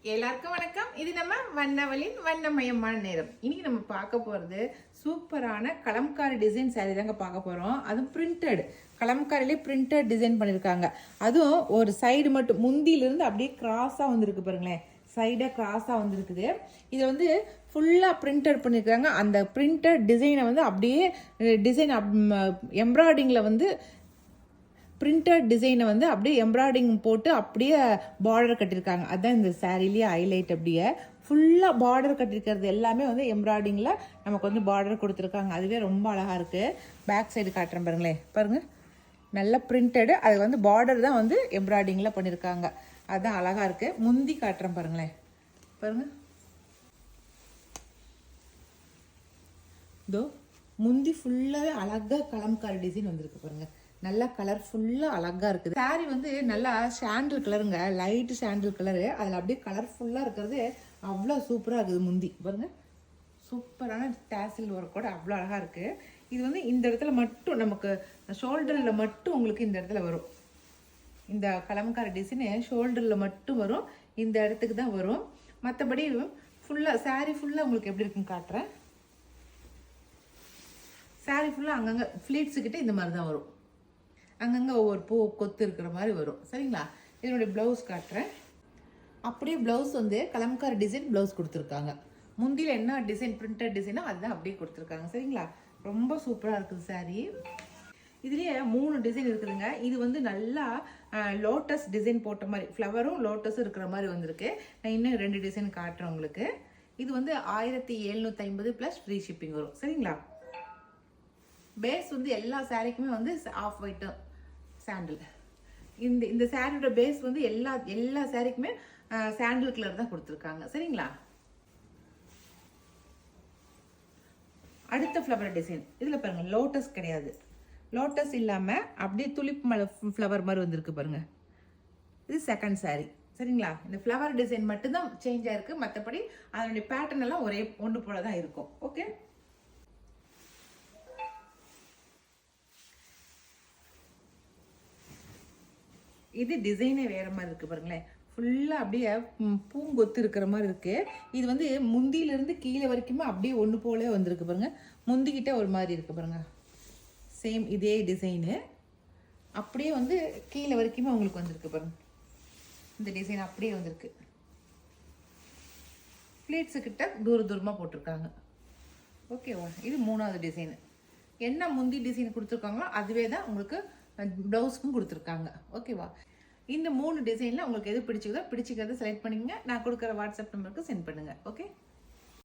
எல்லாருக்கும் வணக்கம். இது நம்ம வண்ணவளின் வண்ணமயமான நேரம். இன்னைக்கு நம்ம பார்க்க போறது சூப்பரான கலம்காரி டிசைன் சாரி தாங்க பார்க்க போறோம். அதுவும் பிரிண்டட் கலம்காரிலே பிரிண்டட் டிசைன் பண்ணியிருக்காங்க. அதுவும் ஒரு சைடு மட்டும் முந்தியிலிருந்து அப்படியே கிராஸாக வந்துருக்கு பாருங்களேன். சைடாக கிராஸாக வந்துருக்குது. இதை வந்து ஃபுல்லாக பிரிண்டட் பண்ணியிருக்காங்க. அந்த பிரிண்டட் டிசைனை வந்து அப்படியே டிசைன் எம்ப்ராய்டிங்கில் வந்து பிரிண்டட் டிசைனை வந்து அப்படியே எம்ப்ராய்டிங் போட்டு அப்படியே பார்டர் கட்டியிருக்காங்க. அதுதான் இந்த சாரீலேயே ஹைலைட். அப்படியே ஃபுல்லாக பார்டர் கட்டியிருக்கிறது எல்லாமே வந்து எம்ப்ராய்டிங்கில் நமக்கு வந்து பார்டர் கொடுத்துருக்காங்க. அதுவே ரொம்ப அழகாக இருக்குது. பேக் சைடு காட்டுறேன் பாருங்களேன். பாருங்கள், நல்ல பிரிண்டடு. அது வந்து பார்டர் தான் வந்து எம்ப்ராய்டிங்கில் பண்ணியிருக்காங்க. அதுதான் அழகாக இருக்குது. முந்தி காட்டுறேன் பாருங்களேன். பாருங்கள், இதோ முந்தி ஃபுல்லாகவே அழகாக கலம்காரி டிசைன் வந்திருக்கு பாருங்கள். நல்லா கலர்ஃபுல்லாக அழகாக இருக்குது. சாரீ வந்து நல்லா சாண்டில் கலருங்க, லைட்டு சாண்டில் கலரு. அதில் அப்படியே கலர்ஃபுல்லாக இருக்கிறது அவ்வளோ சூப்பராக இருக்குது. முந்தி பாருங்கள், சூப்பரான டேசில் ஒர்க்கோட அவ்வளோ அழகாக இருக்குது. இது வந்து இந்த இடத்துல மட்டும் நமக்கு ஷோல்டரில் மட்டும் உங்களுக்கு இந்த இடத்துல வரும். இந்த கலம்காரி டிசைனு ஷோல்டரில் மட்டும் வரும், இந்த இடத்துக்கு தான் வரும். மற்றபடி ஃபுல்லாக சாரீ ஃபுல்லாக உங்களுக்கு எப்படி இருக்குன்னு காட்டுறேன். சாரீ ஃபுல்லாக அங்கங்கே ஃப்ளீட்ஸுக்கிட்ட இந்த மாதிரி தான் வரும். அங்கங்கே ஒவ்வொரு பூ கொத்து இருக்கிற மாதிரி வரும். சரிங்களா? இதனுடைய ப்ளவுஸ் காட்டுறேன். அப்படியே ப்ளவுஸ் வந்து கலம்காரி டிசைன் ப்ளவுஸ் கொடுத்துருக்காங்க. முந்தியில் என்ன டிசைன் பிரிண்டட் டிசைனோ அதுதான் அப்படியே கொடுத்துருக்காங்க. சரிங்களா? ரொம்ப சூப்பராக இருக்குது சாரீ. இதுலேயே 3 டிசைன் இருக்குதுங்க. இது வந்து நல்லா லோட்டஸ் டிசைன் போட்ட மாதிரி, ஃப்ளவரும் லோட்டஸும் இருக்கிற மாதிரி வந்திருக்கு. நான் இன்னும் 2 டிசைன் காட்டுறேன் உங்களுக்கு. இது வந்து 1750 ப்ளஸ் ஃப்ரீ ஷிப்பிங் வரும். சரிங்களா? பேஸ் வந்து எல்லா சாரீக்குமே வந்து ஆஃப் ஒயிட்டு சாண்டில். இந்த சாரியோட பேஸ் வந்து எல்லா சாரீக்குமே சாண்டில் கலர் தான் கொடுத்துருக்காங்க. சரிங்களா? அடுத்த ஃப்ளவர் டிசைன் இதில் பாருங்க, லோட்டஸ் கிடையாது. லோட்டஸ் இல்லாமல் அப்படியே துளிப் மலை ஃப்ளவர் மாதிரி வந்திருக்கு பாருங்க. இது செகண்ட் சாரீ. சரிங்களா? இந்த ஃப்ளவர் டிசைன் மட்டும்தான் சேஞ்ச் ஆயிருக்கு. மற்றபடி அதனுடைய பேட்டர்ன் எல்லாம் ஒரே ஒன்று போல தான் இருக்கும். ஓகே, இது டிசைனே வேறு மாதிரி இருக்குது பாருங்களேன். ஃபுல்லாக அப்படியே பூங்கொத்து இருக்கிற மாதிரி இருக்குது. இது வந்து முந்தியிலேருந்து கீழே வரைக்குமே அப்படியே ஒன்று போலே வந்திருக்கு பாருங்கள். முந்திக்கிட்டே ஒரு மாதிரி இருக்குது பாருங்கள். சேம் இதே டிசைனு அப்படியே வந்து கீழே வரைக்குமே உங்களுக்கு வந்திருக்கு பாருங்கள். இந்த டிசைன் அப்படியே வந்திருக்கு. பிளேட்ஸுக்கிட்ட தூரமாக போட்டிருக்காங்க. ஓகேவா? இது 3வது டிசைனு. என்ன முந்தி டிசைன் கொடுத்துருக்காங்களோ அதுவே தான் உங்களுக்கு ப்ளவுஸ்க்கும் கொடுத்துருக்காங்க. ஓகேவா? இந்த 3 டிசைனில் உங்களுக்கு எது பிடிச்சிக்கிறத செலக்ட் பண்ணிக்கங்க. நான் கொடுக்குற வாட்ஸ்அப் நம்பருக்கு சென்ட் பண்ணுங்கள். ஓகே.